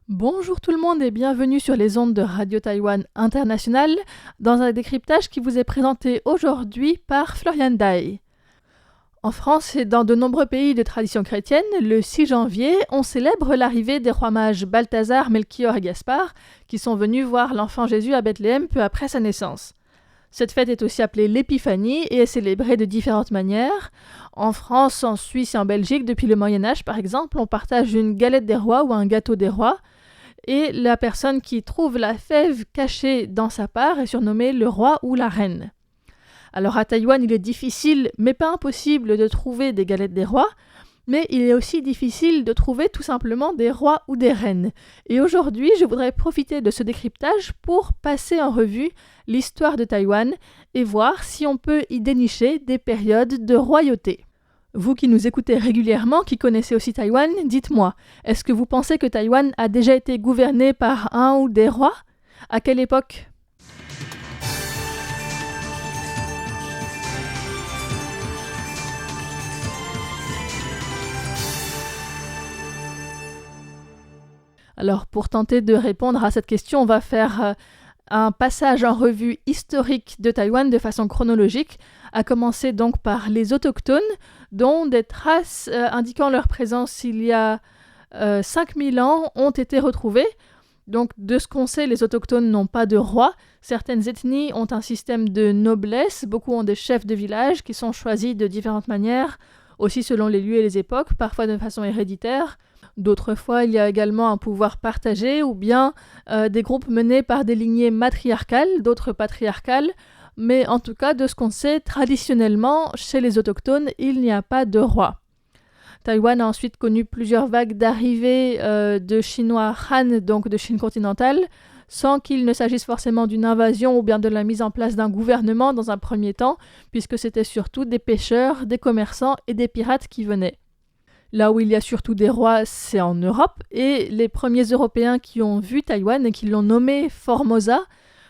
Bonjour tout le monde et bienvenue sur les ondes de Radio Taïwan International dans un décryptage qui vous est présenté aujourd'hui par Florian Dai. En France et dans de nombreux pays de tradition chrétienne, le 6 janvier, on célèbre l'arrivée des rois mages Balthazar, Melchior et Gaspard qui sont venus voir l'enfant Jésus à Bethléem peu après sa naissance. Cette fête est aussi appelée l'Épiphanie et est célébrée de différentes manières. En France, en Suisse et en Belgique, depuis le Moyen-Âge par exemple, on partage une galette des rois ou un gâteau des rois. Et la personne qui trouve la fève cachée dans sa part est surnommée le roi ou la reine. Alors à Taïwan, il est difficile, mais pas impossible, de trouver des galettes des rois, mais il est aussi difficile de trouver tout simplement des rois ou des reines. Et aujourd'hui, je voudrais profiter de ce décryptage pour passer en revue l'histoire de Taïwan et voir si on peut y dénicher des périodes de royauté. Vous qui nous écoutez régulièrement, qui connaissez aussi Taïwan, dites-moi, est-ce que vous pensez que Taïwan a déjà été gouverné par un ou des rois ? À quelle époque ? Alors, pour tenter de répondre à cette question, on va faire un passage en revue historique de Taïwan de façon chronologique, à commencer donc par les autochtones, dont des traces indiquant leur présence il y a 5000 ans ont été retrouvées. Donc, de ce qu'on sait, les autochtones n'ont pas de roi. Certaines ethnies ont un système de noblesse. Beaucoup ont des chefs de village qui sont choisis de différentes manières, aussi selon les lieux et les époques, parfois de façon héréditaire. D'autres fois, il y a également un pouvoir partagé ou bien des groupes menés par des lignées matriarcales, d'autres patriarcales. Mais en tout cas, de ce qu'on sait, traditionnellement, chez les autochtones, il n'y a pas de roi. Taïwan a ensuite connu plusieurs vagues d'arrivée de Chinois Han, donc de Chine continentale, sans qu'il ne s'agisse forcément d'une invasion ou bien de la mise en place d'un gouvernement dans un premier temps, puisque c'était surtout des pêcheurs, des commerçants et des pirates qui venaient. Là où il y a surtout des rois, c'est en Europe, et les premiers Européens qui ont vu Taïwan et qui l'ont nommé Formosa,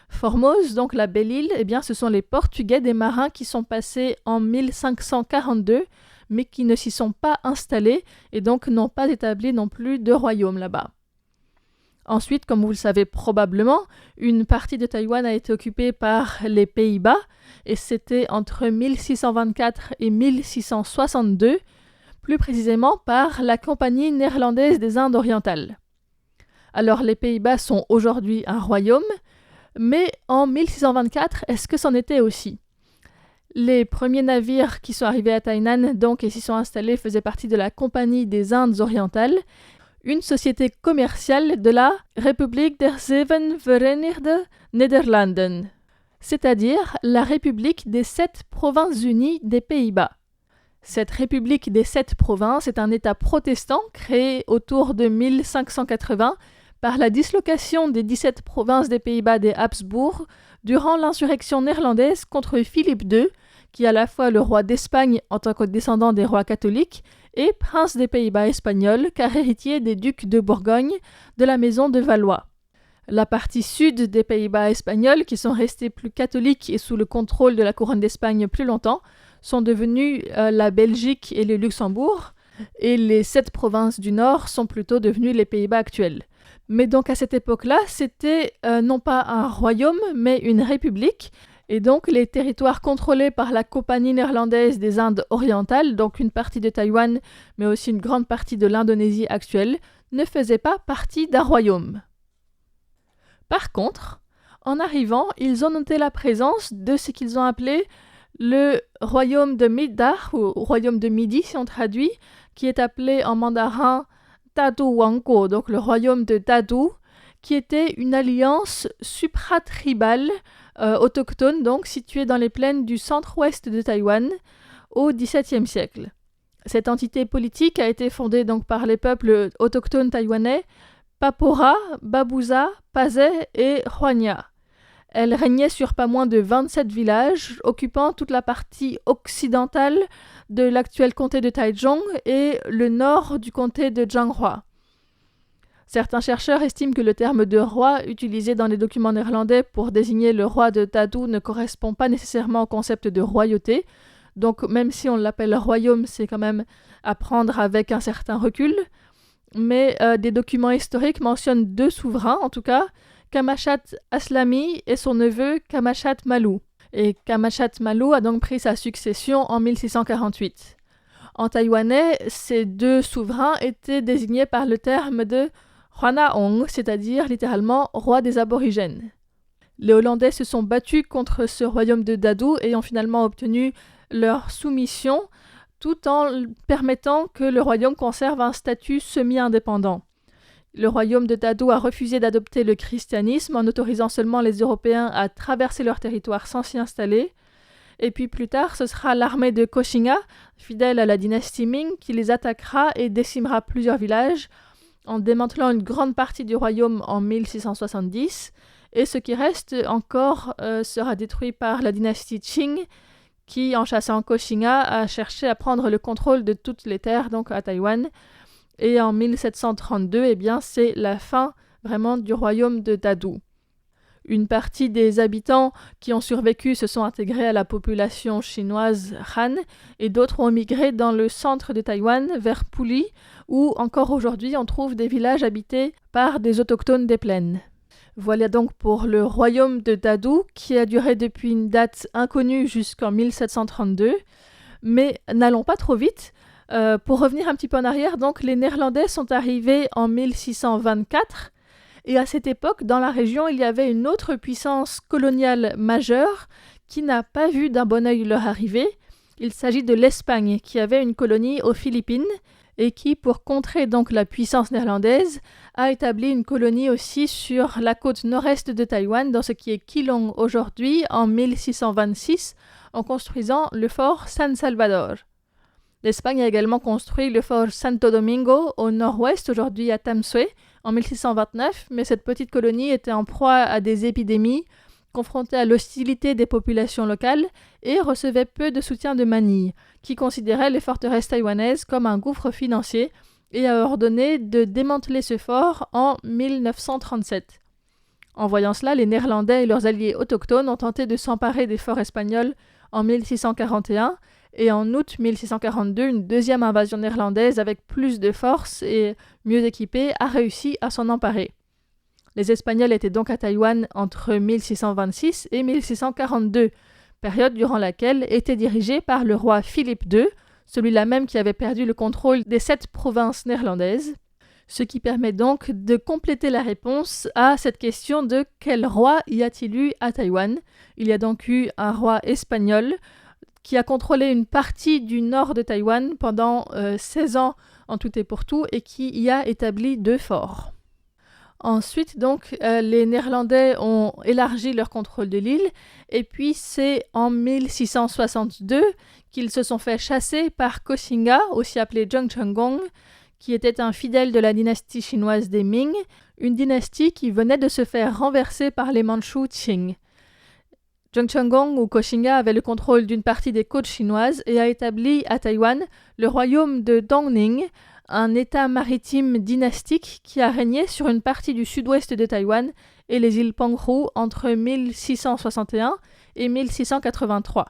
Formose, donc la belle île, eh bien, ce sont les Portugais, des marins qui sont passés en 1542, mais qui ne s'y sont pas installés et donc n'ont pas établi non plus de royaume là-bas. Ensuite, comme vous le savez probablement, une partie de Taïwan a été occupée par les Pays-Bas, et c'était entre 1624 et 1662, plus précisément par la Compagnie néerlandaise des Indes orientales. Alors les Pays-Bas sont aujourd'hui un royaume, mais en 1624, est-ce que c'en était aussi ? Les premiers navires qui sont arrivés à Tainan donc, et s'y sont installés faisaient partie de la Compagnie des Indes orientales, une société commerciale de la Republiek der Zeven Verenigde Nederlanden, c'est-à-dire la République des 7 provinces unies des Pays-Bas. Cette République des 7 provinces est un État protestant créé autour de 1580 par la dislocation des 17 provinces des Pays-Bas des Habsbourg durant l'insurrection néerlandaise contre Philippe II, qui est à la fois le roi d'Espagne en tant que descendant des rois catholiques et prince des Pays-Bas espagnols, car héritier des ducs de Bourgogne de la maison de Valois. La partie sud des Pays-Bas espagnols, qui sont restés plus catholiques et sous le contrôle de la couronne d'Espagne plus longtemps, sont devenus la Belgique et le Luxembourg, et les 7 provinces du nord sont plutôt devenues les Pays-Bas actuels. Mais donc à cette époque-là, c'était non pas un royaume, mais une république, et donc les territoires contrôlés par la Compagnie néerlandaise des Indes orientales, donc une partie de Taïwan, mais aussi une grande partie de l'Indonésie actuelle, ne faisaient pas partie d'un royaume. Par contre, en arrivant, ils ont noté la présence de ce qu'ils ont appelé le royaume de Midar, ou royaume de Midi si on traduit, qui est appelé en mandarin Tadu Wangko, donc le royaume de Tadu, qui était une alliance supratribale autochtone, donc située dans les plaines du centre-ouest de Taïwan au XVIIe siècle. Cette entité politique a été fondée donc par les peuples autochtones taïwanais Papora, Babuza, Pazeh et Huanya. Elle régnait sur pas moins de 27 villages, occupant toute la partie occidentale de l'actuel comté de Taichung et le nord du comté de Jianghua. Certains chercheurs estiment que le terme de roi utilisé dans les documents néerlandais pour désigner le roi de Tadu ne correspond pas nécessairement au concept de royauté. Donc même si on l'appelle royaume, c'est quand même à prendre avec un certain recul. mais des documents historiques mentionnent 2 souverains, en tout cas, Kamachat Aslami et son neveu Kamachat Malou. Et Kamachat Malou a donc pris sa succession en 1648. En taïwanais, ces 2 souverains étaient désignés par le terme de Hwanaong, c'est-à-dire littéralement roi des aborigènes. Les Hollandais se sont battus contre ce royaume de Dadu et ont finalement obtenu leur soumission, tout en permettant que le royaume conserve un statut semi-indépendant. Le royaume de Dadu a refusé d'adopter le christianisme en autorisant seulement les Européens à traverser leur territoire sans s'y installer. Et puis plus tard, ce sera l'armée de Koxinga, fidèle à la dynastie Ming, qui les attaquera et décimera plusieurs villages, en démantelant une grande partie du royaume en 1670. Et ce qui reste encore sera détruit par la dynastie Qing, qui, en chassant Koxinga, a cherché à prendre le contrôle de toutes les terres, donc à Taïwan. Et en 1732, eh bien, c'est la fin vraiment du royaume de Dadu. Une partie des habitants qui ont survécu se sont intégrés à la population chinoise Han et d'autres ont migré dans le centre de Taïwan vers Puli, où encore aujourd'hui on trouve des villages habités par des autochtones des plaines. Voilà donc pour le royaume de Dadu qui a duré depuis une date inconnue jusqu'en 1732. Mais n'allons pas trop vite. Pour revenir un petit peu en arrière, donc les Néerlandais sont arrivés en 1624 et à cette époque, dans la région, il y avait une autre puissance coloniale majeure qui n'a pas vu d'un bon œil leur arrivée. Il s'agit de l'Espagne qui avait une colonie aux Philippines et qui, pour contrer donc la puissance néerlandaise, a établi une colonie aussi sur la côte nord-est de Taïwan, dans ce qui est Keelung aujourd'hui, en 1626, en construisant le fort San Salvador. L'Espagne a également construit le fort Santo Domingo au nord-ouest, aujourd'hui à Tamsui, en 1629, mais cette petite colonie était en proie à des épidémies, confrontée à l'hostilité des populations locales et recevait peu de soutien de Manille, qui considérait les forteresses taïwanaises comme un gouffre financier et a ordonné de démanteler ce fort en 1937. En voyant cela, les Néerlandais et leurs alliés autochtones ont tenté de s'emparer des forts espagnols en 1641 et en août 1642, une deuxième invasion néerlandaise avec plus de force et mieux équipée a réussi à s'en emparer. Les Espagnols étaient donc à Taïwan entre 1626 et 1642, période durant laquelle était dirigée par le roi Philippe II, celui-là même qui avait perdu le contrôle des 7 provinces néerlandaises, ce qui permet donc de compléter la réponse à cette question de quel roi y a-t-il eu à Taïwan. Il y a donc eu un roi espagnol qui a contrôlé une partie du nord de Taïwan pendant 16 ans en tout et pour tout et qui y a établi 2 forts. Ensuite, donc, les Néerlandais ont élargi leur contrôle de l'île et puis c'est en 1662 qu'ils se sont fait chasser par Koxinga, aussi appelé Zheng Chenggong, qui était un fidèle de la dynastie chinoise des Ming, une dynastie qui venait de se faire renverser par les Mandchous Qing. Zheng Chenggong ou Koxinga avait le contrôle d'une partie des côtes chinoises et a établi à Taïwan le royaume de Dongning, un état maritime dynastique qui a régné sur une partie du sud-ouest de Taïwan et les îles Penghu entre 1661 et 1683.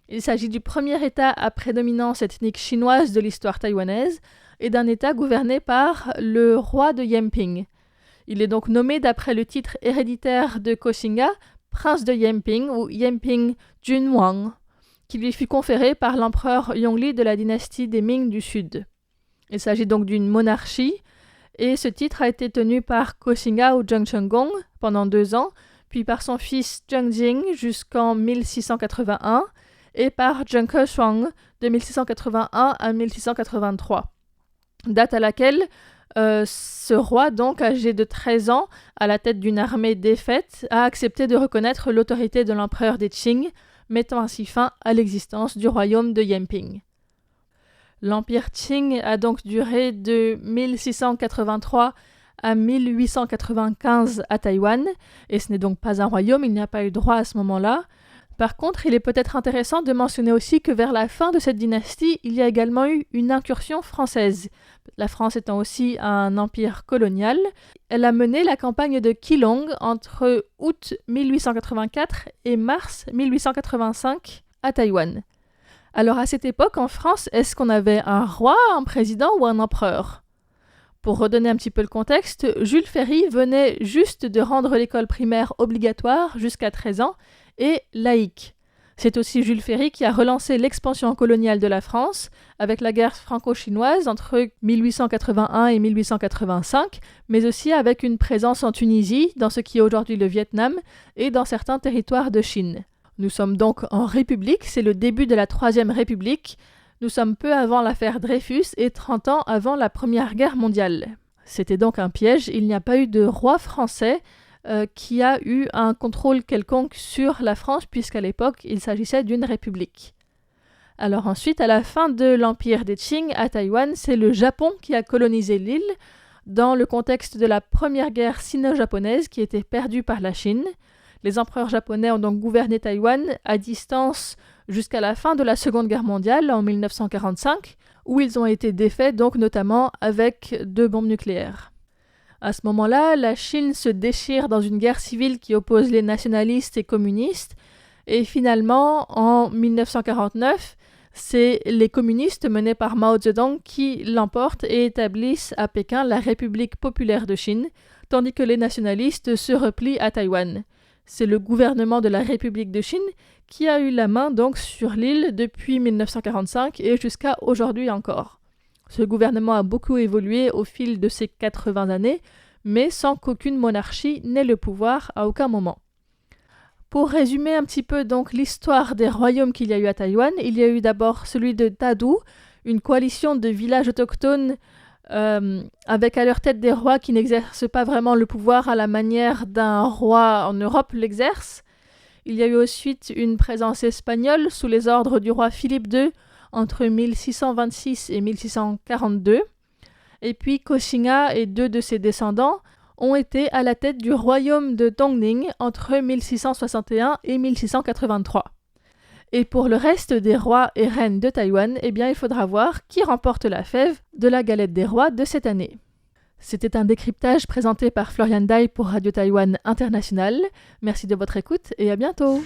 Il s'agit du premier état à prédominance ethnique chinoise de l'histoire taïwanaise et d'un état gouverné par le roi de Yemping. Il est donc nommé d'après le titre héréditaire de Koxinga, prince de Yemping ou Yemping Junwang, qui lui fut conféré par l'empereur Yongli de la dynastie des Ming du Sud. Il s'agit donc d'une monarchie et ce titre a été tenu par Koxinga ou Zheng Chenggong pendant 2 ans, puis par son fils Zheng Jing jusqu'en 1681 et par Zheng Keshuang de 1681 à 1683, date à laquelle ce roi, donc âgé de 13 ans, à la tête d'une armée défaite, a accepté de reconnaître l'autorité de l'empereur des Qing, mettant ainsi fin à l'existence du royaume de Yemping. L'empire Qing a donc duré de 1683 à 1895 à Taïwan, et ce n'est donc pas un royaume, il n'y a pas eu droit à ce moment-là. Par contre, il est peut-être intéressant de mentionner aussi que vers la fin de cette dynastie, il y a également eu une incursion française. La France étant aussi un empire colonial, elle a mené la campagne de Keelung entre août 1884 et mars 1885 à Taïwan. Alors à cette époque, en France, est-ce qu'on avait un roi, un président ou un empereur ? Pour redonner un petit peu le contexte, Jules Ferry venait juste de rendre l'école primaire obligatoire jusqu'à 13 ans et laïque. C'est aussi Jules Ferry qui a relancé l'expansion coloniale de la France avec la guerre franco-chinoise entre 1881 et 1885, mais aussi avec une présence en Tunisie, dans ce qui est aujourd'hui le Vietnam, et dans certains territoires de Chine. Nous sommes donc en République, c'est le début de la Troisième République. Nous sommes peu avant l'affaire Dreyfus et 30 ans avant la Première Guerre mondiale. C'était donc un piège, il n'y a pas eu de roi français qui a eu un contrôle quelconque sur la France, puisqu'à l'époque, il s'agissait d'une république. Alors ensuite, à la fin de l'empire des Qing à Taïwan, c'est le Japon qui a colonisé l'île dans le contexte de la première guerre sino-japonaise qui était perdue par la Chine. Les empereurs japonais ont donc gouverné Taïwan à distance jusqu'à la fin de la Seconde Guerre mondiale en 1945, où ils ont été défaits, donc notamment avec 2 bombes nucléaires. À ce moment-là, la Chine se déchire dans une guerre civile qui oppose les nationalistes et communistes, et finalement, en 1949, c'est les communistes menés par Mao Zedong qui l'emportent et établissent à Pékin la République populaire de Chine, tandis que les nationalistes se replient à Taïwan. C'est le gouvernement de la République de Chine qui a eu la main donc sur l'île depuis 1945 et jusqu'à aujourd'hui encore. Ce gouvernement a beaucoup évolué au fil de ces 80 années, mais sans qu'aucune monarchie n'ait le pouvoir à aucun moment. Pour résumer un petit peu donc l'histoire des royaumes qu'il y a eu à Taïwan, il y a eu d'abord celui de Tadu, une coalition de villages autochtones avec à leur tête des rois qui n'exercent pas vraiment le pouvoir à la manière d'un roi en Europe l'exerce. Il y a eu ensuite une présence espagnole sous les ordres du roi Philippe II entre 1626 et 1642. Et puis Koxinga et 2 de ses descendants ont été à la tête du royaume de Tongning entre 1661 et 1683. Et pour le reste des rois et reines de Taïwan, eh bien, il faudra voir qui remporte la fève de la galette des rois de cette année. C'était un décryptage présenté par Florian Dai pour Radio Taïwan International. Merci de votre écoute et à bientôt.